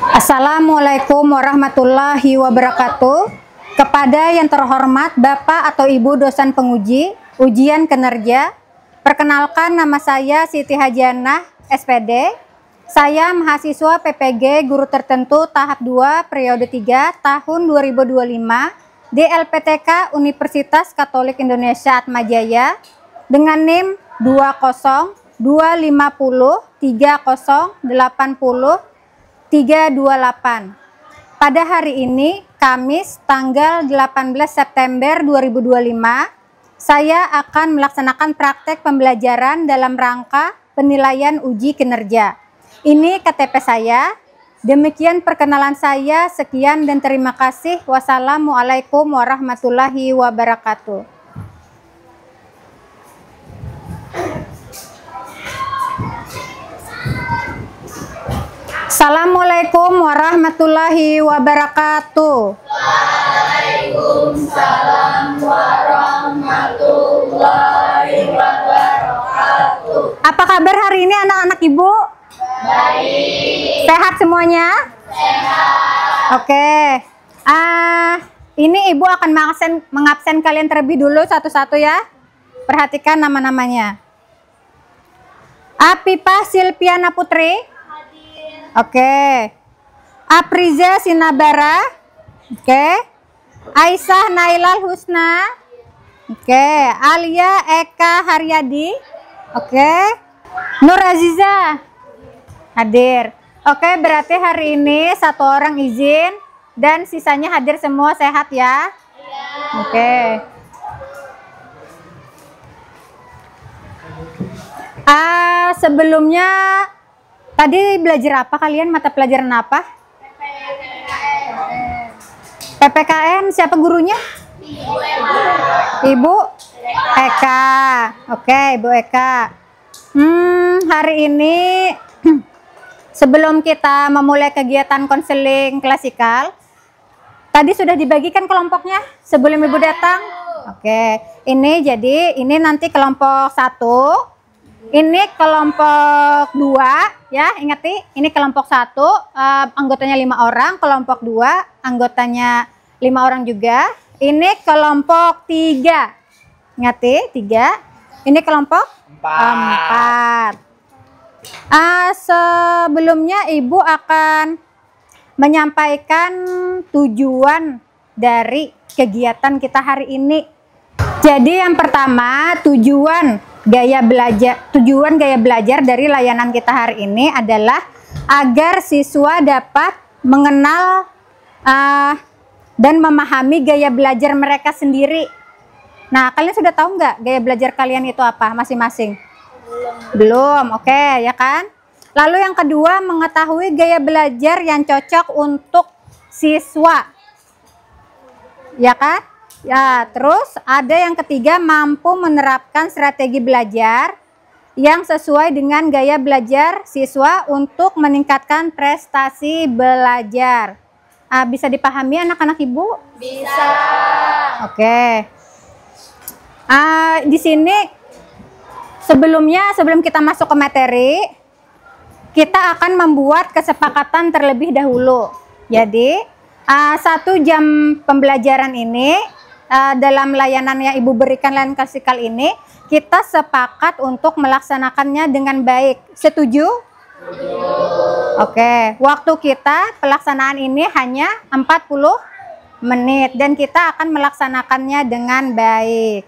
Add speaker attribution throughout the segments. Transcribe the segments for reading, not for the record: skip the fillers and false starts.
Speaker 1: Assalamualaikum warahmatullahi wabarakatuh. Kepada yang terhormat Bapak atau Ibu dosen penguji ujian kinerja, perkenalkan nama saya Siti Hajianah, SPD. Saya mahasiswa PPG Guru Tertentu tahap 2 periode 3 tahun 2025 di LPTK Universitas Katolik Indonesia Atmajaya dengan NIM 202503080 Pada hari ini, Kamis tanggal 18 September 2025, saya akan melaksanakan praktek pembelajaran dalam rangka penilaian uji kinerja. Ini KTP saya. Demikian perkenalan saya. Sekian dan terima kasih. Wassalamualaikum warahmatullahi wabarakatuh. Assalamualaikum warahmatullahi wabarakatuh.
Speaker 2: Waalaikumsalam warahmatullahi wabarakatuh.
Speaker 1: Apa kabar hari ini anak-anak Ibu?
Speaker 2: Baik.
Speaker 1: Sehat semuanya?
Speaker 2: Sehat.
Speaker 1: Oke. Ini Ibu akan mengabsen kalian terlebih dulu satu-satu ya. Perhatikan nama-namanya. Apipa Silpiana Putri. Oke. Apriza Sinabara. Oke. Aisyah Nailal Husna. Oke. Alia Eka Haryadi. Oke. Nur Aziza hadir. Oke, berarti hari ini satu orang izin dan sisanya hadir semua, sehat ya?
Speaker 2: Iya.
Speaker 1: Oke. Sebelumnya tadi belajar apa kalian? Mata pelajaran apa? PPKN. Siapa gurunya? Ibu Eka. Oke, Ibu Eka. Hari ini sebelum kita memulai kegiatan konseling klasikal, tadi sudah dibagikan kelompoknya sebelum Ibu datang? Oke, ini nanti kelompok 1. Ini kelompok 2 ya, ingati ini kelompok 1 anggotanya 5 orang, kelompok 2 anggotanya 5 orang juga. Ini kelompok 3. Ingati 3. Ini kelompok 4. Sebelumnya Ibu akan menyampaikan tujuan dari kegiatan kita hari ini. Jadi yang pertama, tujuan gaya belajar dari layanan kita hari ini adalah agar siswa dapat mengenal dan memahami gaya belajar mereka sendiri. Nah, kalian sudah tahu nggak gaya belajar kalian itu apa masing-masing? Belum, oke ya kan? Lalu yang kedua, mengetahui gaya belajar yang cocok untuk siswa. Ya kan? Ya, terus ada yang ketiga, mampu menerapkan strategi belajar yang sesuai dengan gaya belajar siswa untuk meningkatkan prestasi belajar. Bisa dipahami anak-anak Ibu?
Speaker 2: Bisa.
Speaker 1: Oke. Di sini sebelum kita masuk ke materi, kita akan membuat kesepakatan terlebih dahulu. Jadi 1 jam pembelajaran ini dalam layanan yang Ibu berikan layanan klasikal ini, kita sepakat untuk melaksanakannya dengan baik. Setuju? Setuju. Oke, waktu kita pelaksanaan ini hanya 40 menit dan kita akan melaksanakannya dengan baik.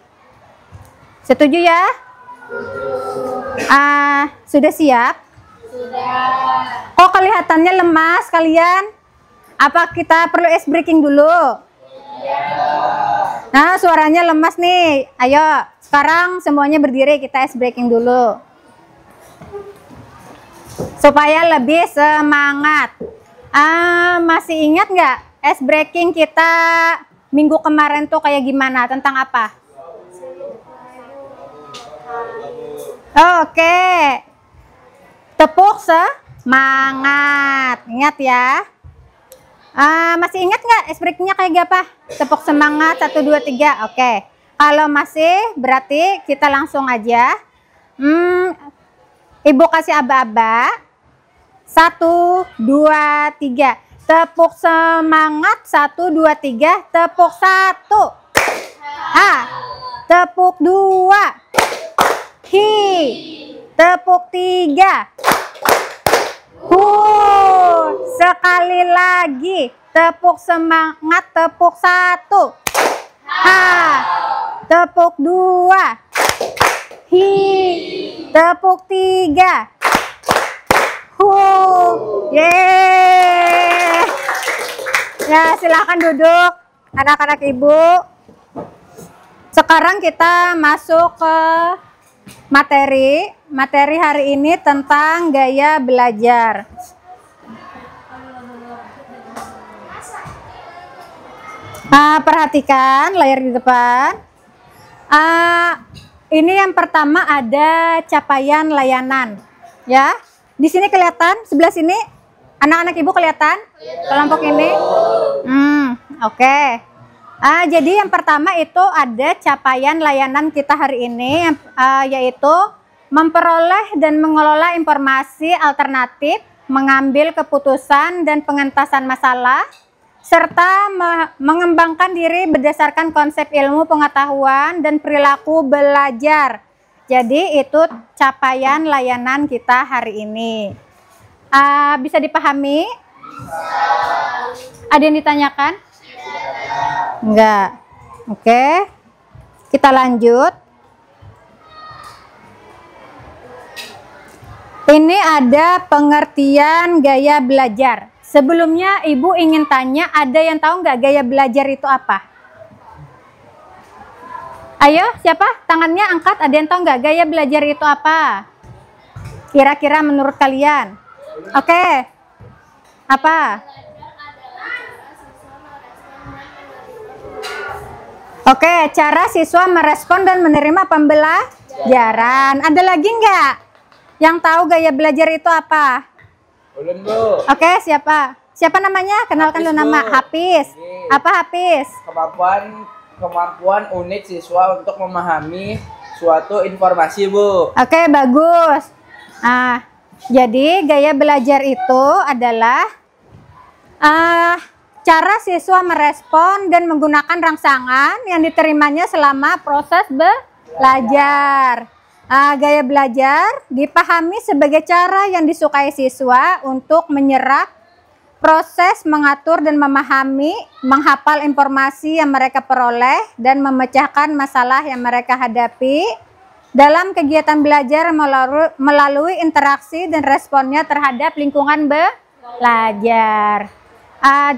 Speaker 1: Setuju ya? Sudah siap?
Speaker 2: Sudah.
Speaker 1: Kok kelihatannya lemas kalian? Apa kita perlu ice breaking dulu? Nah, suaranya lemas nih. Ayo, sekarang semuanya berdiri, kita ice breaking dulu. Supaya lebih semangat. Masih ingat nggak ice breaking kita minggu kemarin tuh kayak gimana? Tentang apa? Oke. Tepuk semangat. Ingat ya. Masih ingat nggak ice breakingnya kayak apa? Tepuk semangat 1, 2, 3. Oke. Kalau masih berarti kita langsung aja. Ibu kasih aba-aba. 1, 2, 3. Tepuk semangat. 1, 2, 3. Tepuk 1. Ha. Tepuk 2. Hi. Tepuk 3. Hu. Sekali lagi. Tepuk semangat. Tepuk 1. Ha. Tepuk 2. Hi. Tepuk 3. Hu. Yeay. Ya, silakan duduk anak-anak ibu. Sekarang kita masuk ke materi. Materi hari ini tentang gaya belajar. Perhatikan layar di depan. Ini yang pertama ada capaian layanan. Ya, di sini kelihatan sebelah sini. Anak-anak ibu kelihatan kelompok ini? Oke. Jadi yang pertama itu ada capaian layanan kita hari ini, yaitu memperoleh dan mengelola informasi alternatif, mengambil keputusan dan pengentasan masalah, serta mengembangkan diri berdasarkan konsep ilmu pengetahuan dan perilaku belajar. Jadi itu capaian layanan kita hari ini. Bisa dipahami? Ada yang ditanyakan? Enggak. Oke. Kita lanjut. Ini ada pengertian gaya belajar. Sebelumnya ibu ingin tanya, ada yang tahu nggak gaya belajar itu apa? Ayo, siapa? Tangannya angkat. Ada yang tahu nggak gaya belajar itu apa? Kira-kira menurut kalian? Oke. Apa? Oke, cara siswa merespon dan menerima pembelajaran. Ada lagi nggak yang tahu gaya belajar itu apa?
Speaker 3: Ulun, Bu.
Speaker 1: Oke, siapa? Siapa namanya? Kenalkan dulu nama. Hafiz. Apa Hafiz?
Speaker 3: Kemampuan unik siswa untuk memahami suatu informasi, Bu.
Speaker 1: Oke, bagus. Jadi gaya belajar itu adalah cara siswa merespon dan menggunakan rangsangan yang diterimanya selama proses belajar. Gaya belajar dipahami sebagai cara yang disukai siswa untuk menyerap, proses, mengatur dan memahami, menghafal informasi yang mereka peroleh dan memecahkan masalah yang mereka hadapi dalam kegiatan belajar melalui interaksi dan responnya terhadap lingkungan belajar.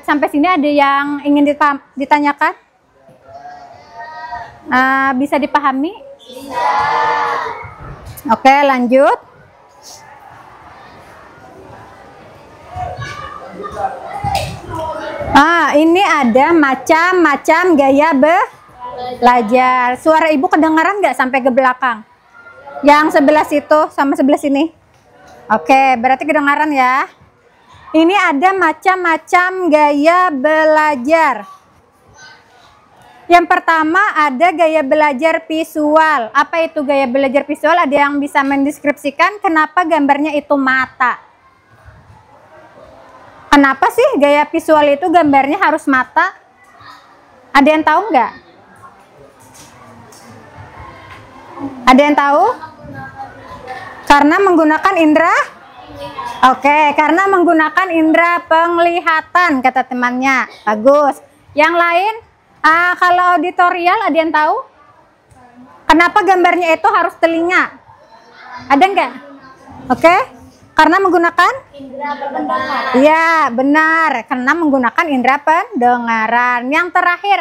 Speaker 1: Sampai sini ada yang ingin ditanyakan? Bisa dipahami? Bisa. Oke, lanjut. Ini ada macam-macam gaya belajar. Suara ibu kedengaran nggak sampai ke belakang? Yang sebelah situ sama sebelah sini? Oke, berarti kedengaran ya. Ini ada macam-macam gaya belajar. Yang pertama ada gaya belajar visual. Apa itu gaya belajar visual? Ada yang bisa mendeskripsikan kenapa gambarnya itu mata? Kenapa sih gaya visual itu gambarnya harus mata? Ada yang tahu nggak? Ada yang tahu? Karena menggunakan indera? Oke, karena menggunakan indera penglihatan, kata temannya. Bagus. Yang lain? Kalau auditorial ada yang tahu? Kenapa gambarnya itu harus telinga? Ada nggak? Oke. Karena menggunakan?
Speaker 2: Indra pendengaran.
Speaker 1: Iya, benar. Karena menggunakan indera pendengaran. Yang terakhir,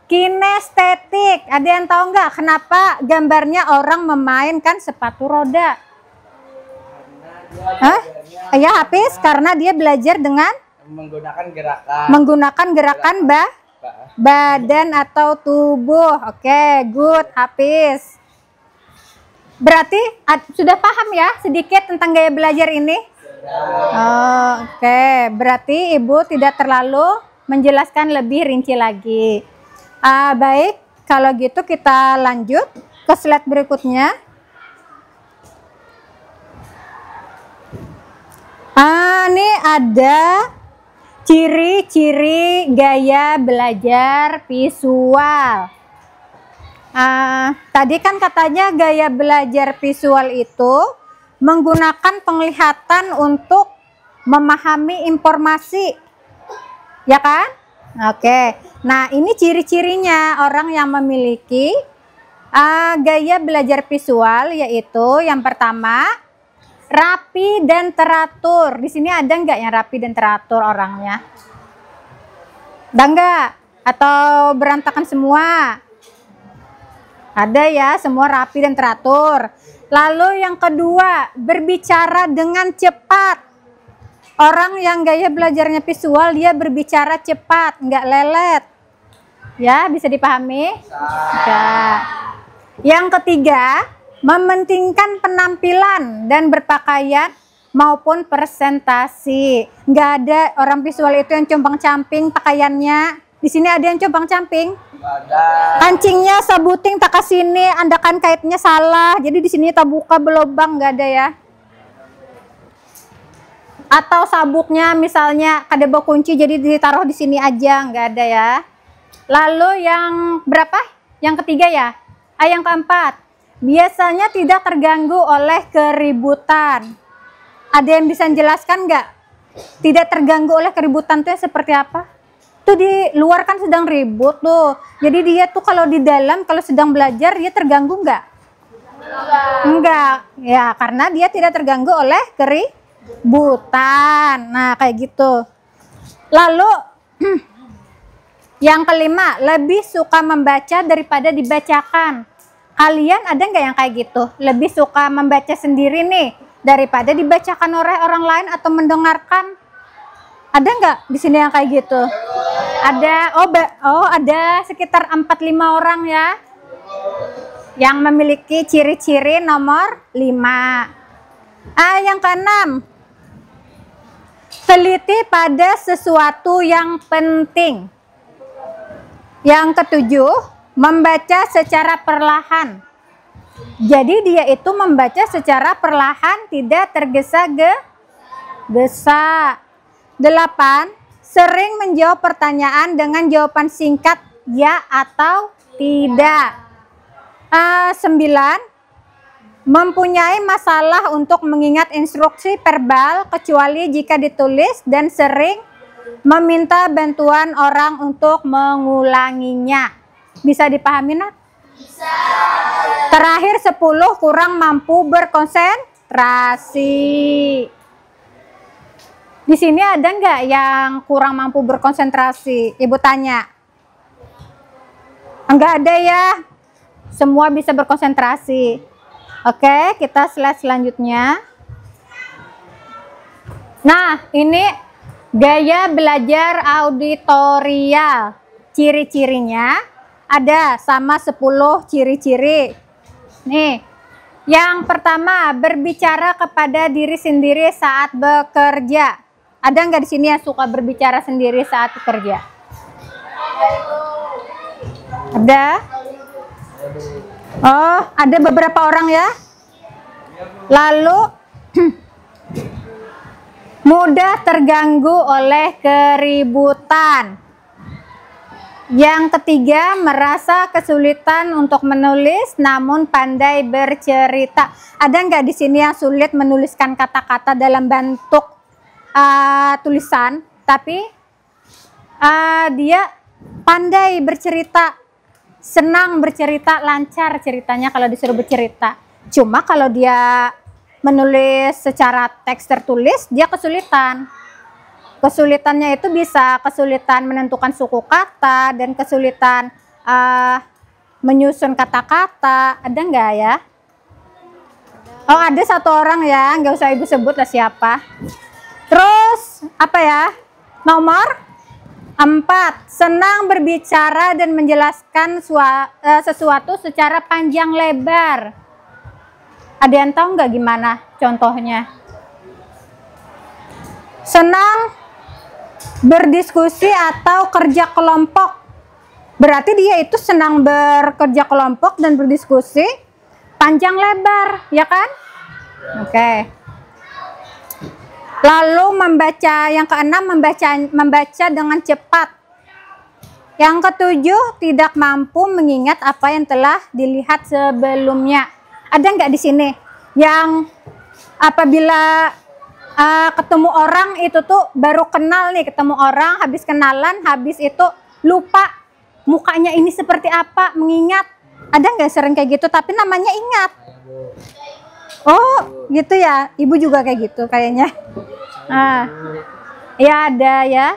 Speaker 1: kinestetik. Ada yang tahu nggak kenapa gambarnya orang memainkan sepatu roda? Ya, Hafiz, karena dia belajar dengan menggunakan gerakan badan atau tubuh. Oke, good, Hafiz. Berarti sudah paham ya sedikit tentang gaya belajar ini? Oke, berarti Ibu tidak terlalu menjelaskan lebih rinci lagi. Baik, kalau gitu kita lanjut ke slide berikutnya. Nih ada ciri-ciri gaya belajar visual. Tadi kan katanya gaya belajar visual itu menggunakan penglihatan untuk memahami informasi, ya kan? Oke, nah ini ciri-cirinya orang yang memiliki gaya belajar visual, yaitu yang pertama rapi dan teratur. Di sini ada nggak yang rapi dan teratur orangnya? Ada nggak? Atau berantakan semua? Ada ya, semua rapi dan teratur. Lalu yang kedua, berbicara dengan cepat. Orang yang gaya belajarnya visual, dia berbicara cepat, nggak lelet. Ya, bisa dipahami? Bisa. Yang ketiga, mementingkan penampilan dan berpakaian maupun presentasi. Nggak ada orang visual itu yang compang-camping pakaiannya. Di sini ada yang compang-camping? Kancingnya sabuting tak ke sini, andakan kaitnya salah. Jadi di sini tak buka belobang, nggak ada ya. Atau sabuknya misalnya ada bau kunci jadi ditaruh di sini aja, nggak ada ya. Lalu yang berapa? Yang ketiga ya? Yang keempat, biasanya tidak terganggu oleh keributan. Ada yang bisa menjelaskan nggak? Tidak terganggu oleh keributan itu seperti apa? Tuh di luar kan sedang ribut tuh. Jadi dia tuh kalau di dalam, kalau sedang belajar, dia terganggu nggak? Enggak. Ya, karena dia tidak terganggu oleh keributan. Nah, kayak gitu. Lalu, yang kelima, lebih suka membaca daripada dibacakan. Kalian ada nggak yang kayak gitu? Lebih suka membaca sendiri nih, daripada dibacakan oleh orang lain atau mendengarkan? Ada nggak di sini yang kayak gitu? Ada. Oh, ada sekitar 4-5 orang ya yang memiliki ciri-ciri nomor 5. Yang keenam, teliti pada sesuatu yang penting. Yang ketujuh, membaca secara perlahan. Jadi dia itu membaca secara perlahan, tidak tergesa-gesa. 8. Sering menjawab pertanyaan dengan jawaban singkat ya atau tidak. 9. Mempunyai masalah untuk mengingat instruksi verbal kecuali jika ditulis dan sering meminta bantuan orang untuk mengulanginya. Bisa dipahami, Nat?
Speaker 2: Bisa.
Speaker 1: Terakhir 10, kurang mampu berkonsentrasi. Di sini ada nggak yang kurang mampu berkonsentrasi? Ibu tanya. Enggak ada ya. Semua bisa berkonsentrasi. Oke, kita slide selanjutnya. Nah, ini gaya belajar auditorial. Ciri-cirinya ada sama 10 ciri-ciri. Nih, yang pertama, berbicara kepada diri sendiri saat bekerja. Ada nggak di sini yang suka berbicara sendiri saat bekerja? Ada? Oh, ada beberapa orang ya. Lalu mudah terganggu oleh keributan. Yang ketiga, merasa kesulitan untuk menulis namun pandai bercerita. Ada nggak di sini yang sulit menuliskan kata-kata dalam bentuk tulisan, tapi dia pandai bercerita, senang bercerita, lancar ceritanya kalau disuruh bercerita. Cuma kalau dia menulis secara teks tertulis, dia kesulitan. Kesulitannya itu bisa kesulitan menentukan suku kata dan kesulitan menyusun kata-kata. Ada nggak ya? Oh, ada satu orang ya, nggak usah ibu sebut lah siapa. Terus apa ya? Nomor 4, senang berbicara dan menjelaskan sesuatu secara panjang lebar. Ada yang tahu nggak gimana contohnya? Senang berdiskusi atau kerja kelompok. Berarti dia itu senang bekerja kelompok dan berdiskusi panjang lebar, ya kan? Oke. Lalu yang keenam membaca dengan cepat. Yang ketujuh, tidak mampu mengingat apa yang telah dilihat sebelumnya. Ada nggak di sini yang apabila ketemu orang itu tuh baru kenal nih, ketemu orang, habis kenalan, habis itu lupa mukanya ini seperti apa, mengingat. Ada nggak sering kayak gitu tapi namanya ingat? Oh gitu ya, ibu juga kayak gitu kayaknya. Ya ada ya.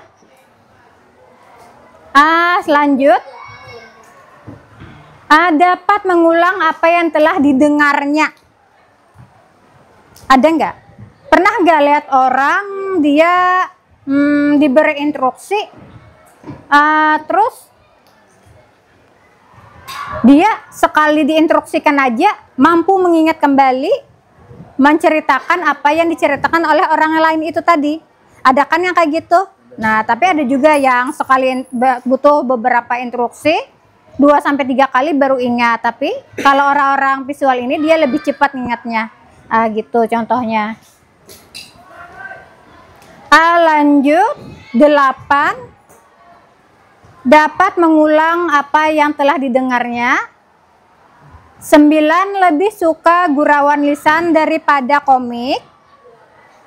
Speaker 1: Selanjut, dapat mengulang apa yang telah didengarnya. Ada nggak? Pernah nggak lihat orang dia diberi instruksi, terus dia sekali diinstruksikan aja mampu mengingat kembali, menceritakan apa yang diceritakan oleh orang lain itu tadi. Ada kan yang kayak gitu? Nah, tapi ada juga yang sekali butuh beberapa instruksi, 2-3 kali baru ingat. Tapi kalau orang-orang visual ini dia lebih cepat ingatnya. Gitu contohnya. Lanjut, 8. Dapat mengulang apa yang telah didengarnya. 9. Lebih suka gurauan lisan daripada komik.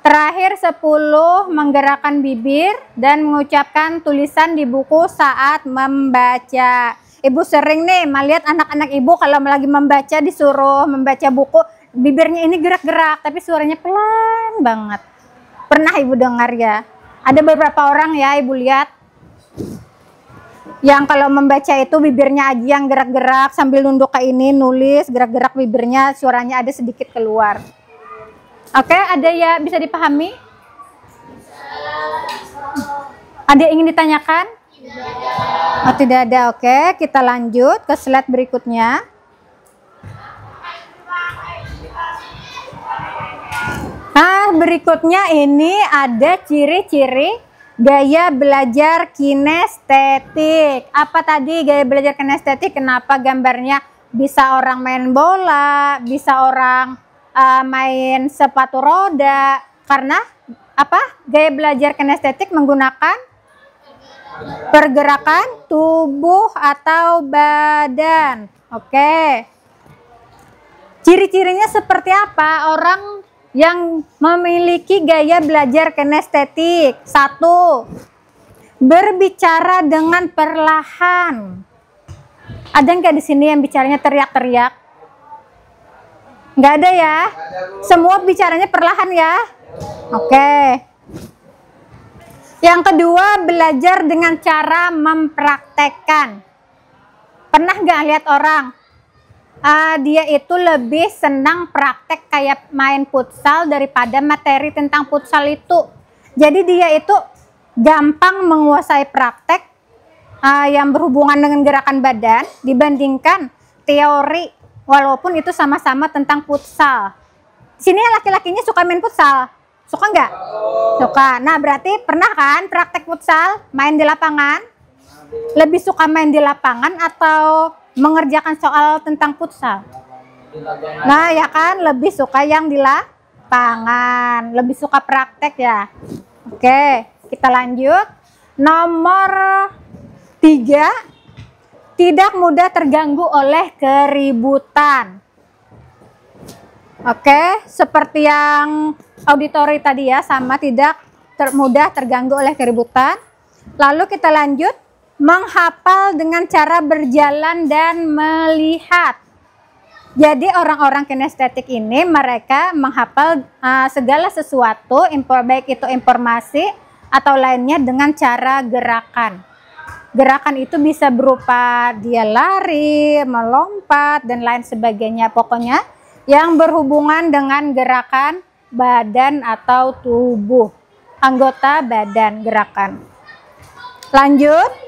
Speaker 1: Terakhir 10. Menggerakkan bibir dan mengucapkan tulisan di buku saat membaca. Ibu sering nih melihat anak-anak ibu kalau lagi membaca, disuruh membaca buku, bibirnya ini gerak-gerak tapi suaranya pelan banget. Pernah ibu dengar ya? Ada beberapa orang ya ibu lihat yang kalau membaca itu bibirnya aja yang gerak-gerak sambil nunduk ke ini nulis, gerak-gerak bibirnya, suaranya ada sedikit keluar. Oke, ada ya bisa dipahami? Ada yang ingin ditanyakan? Oh, tidak ada. Oke, kita lanjut ke slide berikutnya. Berikutnya ini ada ciri-ciri gaya belajar kinestetik. Apa tadi gaya belajar kinestetik? Kenapa gambarnya bisa orang main bola, bisa orang main sepatu roda? Karena apa? Gaya belajar kinestetik menggunakan pergerakan tubuh atau badan. Oke. Ciri-cirinya seperti apa orang yang memiliki gaya belajar kinestetik? 1. Berbicara dengan perlahan. Ada nggak di sini yang bicaranya teriak-teriak? Nggak ada ya? Semua bicaranya perlahan ya? Oke. Yang kedua, belajar dengan cara mempraktekkan. Pernah nggak lihat orang? Dia itu lebih senang praktek kayak main futsal daripada materi tentang futsal itu. Jadi dia itu gampang menguasai praktek yang berhubungan dengan gerakan badan dibandingkan teori, walaupun itu sama-sama tentang futsal. Sini laki-lakinya suka main futsal, suka nggak? Suka. Nah berarti pernah kan praktek futsal, main di lapangan? Lebih suka main di lapangan atau mengerjakan soal tentang futsal? Nah ya kan, lebih suka yang di lapangan, lebih suka praktek ya. Oke, kita lanjut. Nomor 3, tidak mudah terganggu oleh keributan. Oke, seperti yang auditori tadi ya, sama tidak mudah terganggu oleh keributan. Lalu kita lanjut. Menghafal dengan cara berjalan dan melihat. Jadi orang-orang kinestetik ini mereka menghafal segala sesuatu, baik itu informasi atau lainnya dengan cara gerakan. Gerakan itu bisa berupa dia lari, melompat, dan lain sebagainya. Pokoknya yang berhubungan dengan gerakan badan atau tubuh, anggota badan gerakan. Lanjut.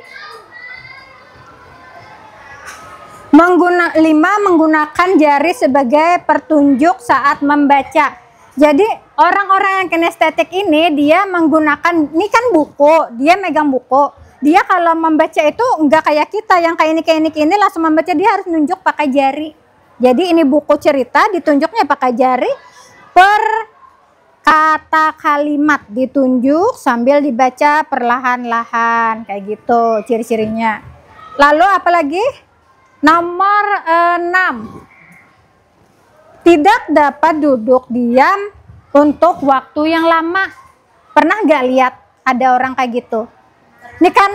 Speaker 1: 5. Menggunakan jari sebagai pertunjuk saat membaca. Jadi orang-orang yang kinestetik ini dia menggunakan, ini kan buku, dia megang buku. Dia kalau membaca itu enggak kayak kita yang kayak ini langsung membaca, dia harus nunjuk pakai jari. Jadi ini buku cerita ditunjuknya pakai jari. Per kata kalimat ditunjuk sambil dibaca perlahan-lahan kayak gitu ciri-cirinya. Lalu apalagi? Nomor 6. Tidak dapat duduk diam untuk waktu yang lama. Pernah nggak lihat ada orang kayak gitu? Ini kan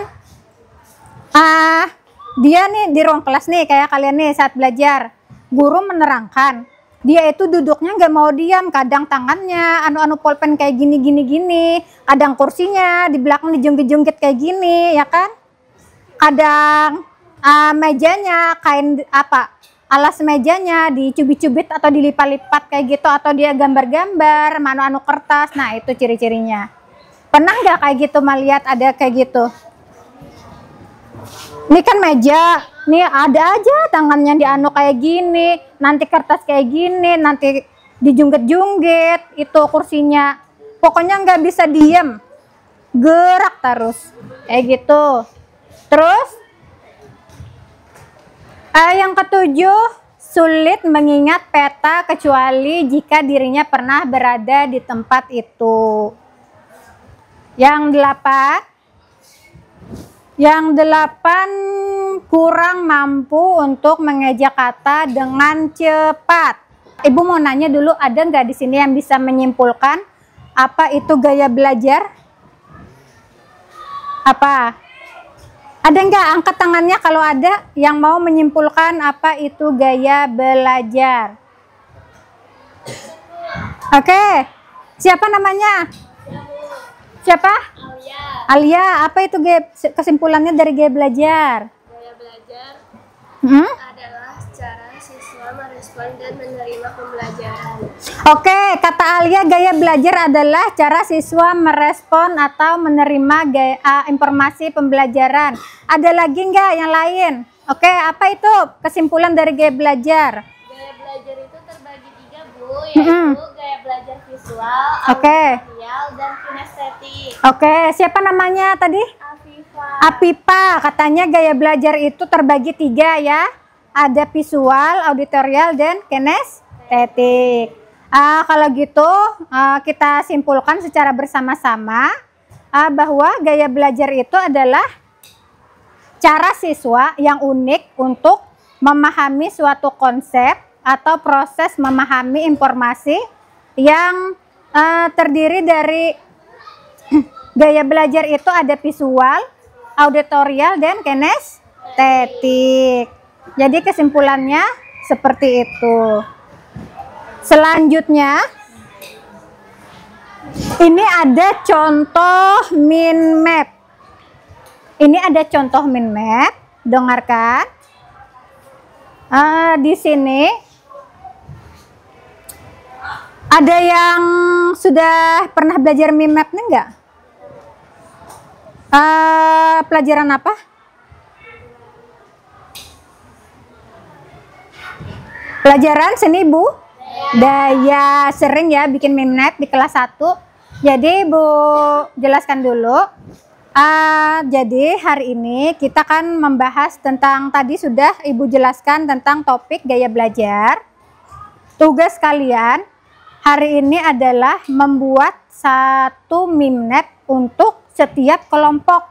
Speaker 1: dia nih di ruang kelas nih kayak kalian nih saat belajar. Guru menerangkan, dia itu duduknya nggak mau diam, kadang tangannya anu pulpen kayak gini, kadang kursinya di belakang dijungkit-jungkit kayak gini, ya kan? Kadang mejanya kain alas mejanya dicubit-cubit atau dilipat-lipat kayak gitu, atau dia gambar-gambar anu kertas. Nah, itu ciri-cirinya. Pernah nggak kayak gitu melihat ada kayak gitu? Ini kan meja, nih ada aja tangannya dianu kayak gini, nanti kertas kayak gini, nanti dijungkit-jungkit, itu kursinya. Pokoknya nggak bisa diem, gerak terus, kayak gitu. Terus, yang ketujuh, sulit mengingat peta kecuali jika dirinya pernah berada di tempat itu. Yang delapan, kurang mampu untuk mengeja kata dengan cepat. Ibu mau nanya dulu, ada nggak di sini yang bisa menyimpulkan apa itu gaya belajar? Apa? Ada nggak? Angkat tangannya kalau ada yang mau menyimpulkan apa itu gaya belajar. Oke, siapa namanya? Siapa? Alia. Apa itu kesimpulannya dari gaya belajar?
Speaker 2: Gaya belajar
Speaker 1: adalah
Speaker 2: cara siswa merespon dan menerima pembelajaran.
Speaker 1: Oke, kata Alia, gaya belajar adalah cara siswa merespon atau menerima informasi pembelajaran. Ada lagi nggak yang lain? Oke, apa itu kesimpulan dari gaya belajar?
Speaker 2: Gaya belajar itu terbagi 3, Bu, yaitu gaya belajar visual, auditorial, dan kinestetik.
Speaker 1: Oke, siapa namanya tadi? Afifa. Katanya gaya belajar itu terbagi 3 ya. Ada visual, auditorial, dan kinestetik. Kalau gitu kita simpulkan secara bersama-sama bahwa gaya belajar itu adalah cara siswa yang unik untuk memahami suatu konsep atau proses memahami informasi yang terdiri dari gaya belajar itu ada visual, auditorial, dan kinestetik. Jadi kesimpulannya seperti itu. Selanjutnya, ini ada contoh mind map. Ini ada contoh mind map, dengarkan. Di sini ada yang sudah pernah belajar mind map nih enggak? Pelajaran apa? Pelajaran seni, Bu? Daya. Sering ya bikin mind map di kelas 1. Jadi Bu jelaskan dulu. Jadi hari ini kita kan membahas tentang, tadi sudah Ibu jelaskan tentang topik gaya belajar. Tugas kalian hari ini adalah membuat satu mind map untuk setiap kelompok.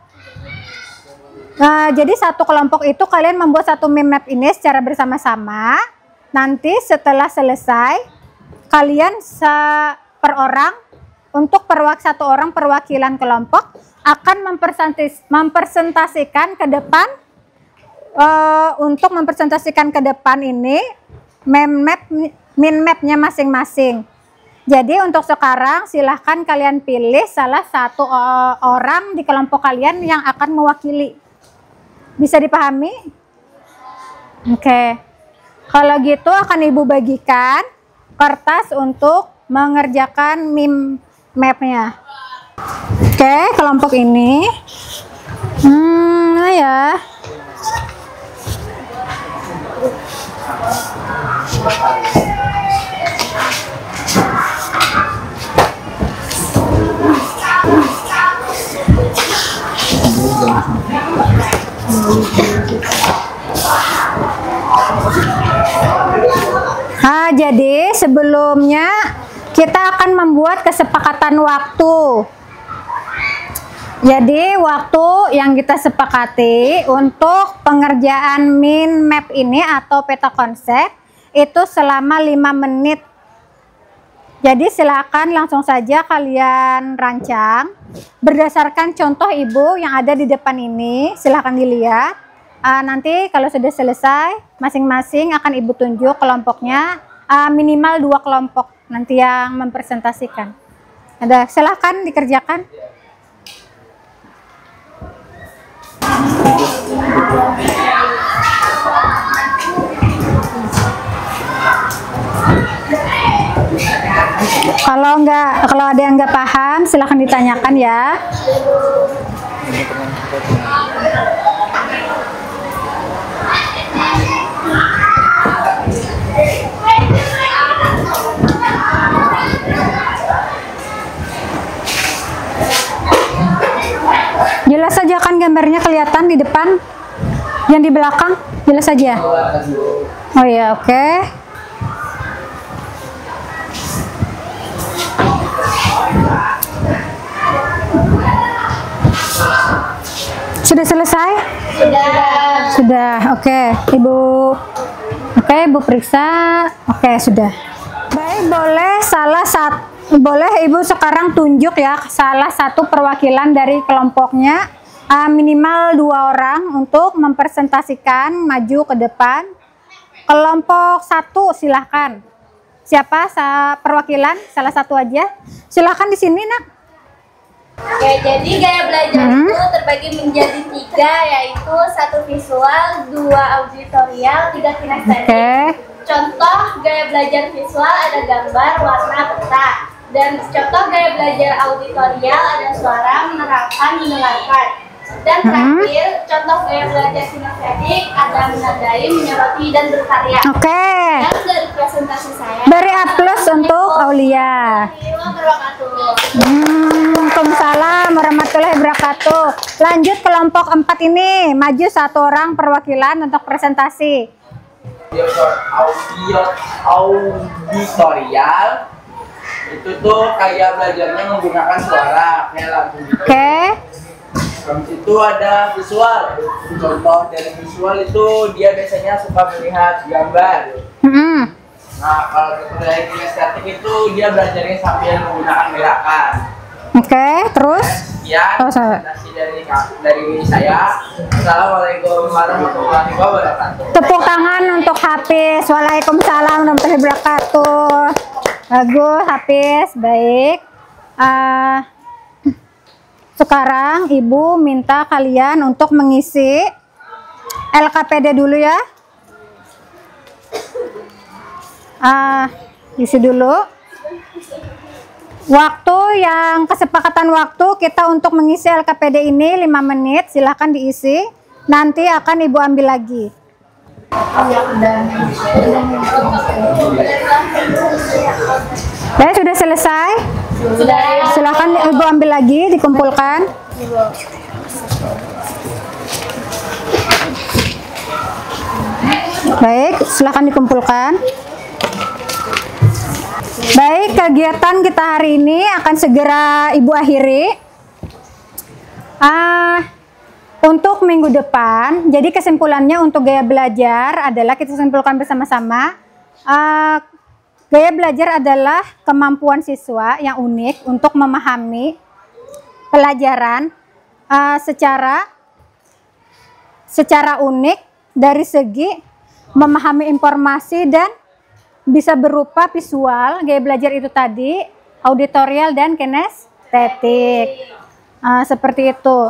Speaker 1: Jadi satu kelompok itu kalian membuat satu mind map ini secara bersama-sama. Nanti setelah selesai, kalian per orang, untuk satu orang perwakilan kelompok akan mempresentasikan ke depan. Untuk mempresentasikan ke depan ini mind mapnya masing-masing. Jadi untuk sekarang silahkan kalian pilih salah satu orang di kelompok kalian yang akan mewakili. Bisa dipahami? Oke. Kalau gitu akan Ibu bagikan kertas untuk mengerjakan mind mapnya. Oke, kelompok ini. Ya. Jadi sebelumnya kita akan membuat kesepakatan waktu. Jadi waktu yang kita sepakati untuk pengerjaan mind map ini atau peta konsep itu selama 5 menit. Jadi silakan langsung saja kalian rancang berdasarkan contoh ibu yang ada di depan ini. Silakan dilihat. Nanti kalau sudah selesai, masing-masing akan ibu tunjuk kelompoknya, minimal 2 kelompok nanti yang mempresentasikan. Ada, silakan dikerjakan. Kalau ada yang nggak paham, silahkan ditanyakan ya. Jelas saja kan gambarnya kelihatan di depan, yang di belakang jelas saja. Oh ya, oke. Sudah selesai? Sudah. Oke, Ibu. Oke, Ibu periksa. Oke, sudah. Baik, boleh Ibu sekarang tunjuk ya salah satu perwakilan dari kelompoknya, minimal 2 orang untuk mempresentasikan maju ke depan. Kelompok 1 silahkan. Siapa perwakilan? Salah satu aja. Silahkan di sini, Nak.
Speaker 2: Oke, jadi gaya belajar itu terbagi menjadi 3, yaitu 1 visual, 2 auditorial, 3 kinestetik. Contoh gaya belajar visual ada gambar, warna, peta. Dan contoh gaya belajar auditorial ada suara, menerangkan, mendengarkan. Dan terakhir, contoh gaya belajar kinestetik ada menandai, menyoroti, dan berkarya.
Speaker 1: Oke.
Speaker 2: Dan dari presentasi saya,
Speaker 1: Beri A+ untuk Aulia. Waalaikumsalam warahmatullahi wabarakatuh. Lanjut kelompok 4 ini, maju 1 orang perwakilan untuk presentasi.
Speaker 3: Auditorial itu tuh kayak belajarnya menggunakan suara kayak lagu gitu.
Speaker 1: Oke.
Speaker 3: Habis itu ada visual. Contoh dari visual itu dia biasanya suka melihat gambar. Nah, kalau dari kinestetik itu dia belajarnya sambil menggunakan gerakan.
Speaker 1: Oke, terus?
Speaker 3: Sekian presentasi dari saya. Assalamualaikum warahmatullahi wabarakatuh.
Speaker 1: Tepuk tangan untuk Hafiz. Waalaikumsalam warahmatullahi wabarakatuh. Bagus, Hafiz. Baik. Sekarang Ibu minta kalian untuk mengisi LKPD dulu ya. Isi dulu. Waktu yang kesepakatan waktu kita untuk mengisi LKPD ini 5 menit. Silahkan diisi. Nanti akan Ibu ambil lagi. Ya, sudah selesai? Silahkan Ibu ambil lagi, dikumpulkan. Baik, silahkan dikumpulkan. Baik, kegiatan kita hari ini akan segera Ibu akhiri. Untuk minggu depan, jadi kesimpulannya untuk gaya belajar adalah kita simpulkan bersama-sama. Gaya belajar adalah kemampuan siswa yang unik untuk memahami pelajaran secara unik dari segi memahami informasi dan bisa berupa visual. Gaya belajar itu tadi auditorial dan kinestetik. Seperti itu.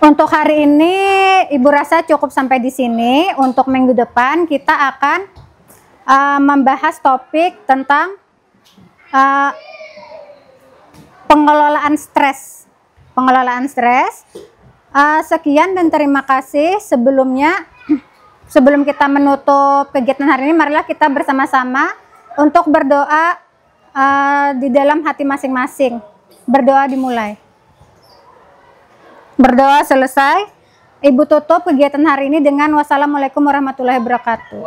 Speaker 1: Untuk hari ini Ibu rasa cukup sampai di sini. Untuk minggu depan kita akan membahas topik tentang pengelolaan stres. Sekian dan terima kasih. Sebelum kita menutup kegiatan hari ini, marilah kita bersama-sama untuk berdoa di dalam hati masing-masing. Berdoa dimulai. Berdoa selesai. Ibu tutup kegiatan hari ini dengan wassalamualaikum warahmatullahi wabarakatuh.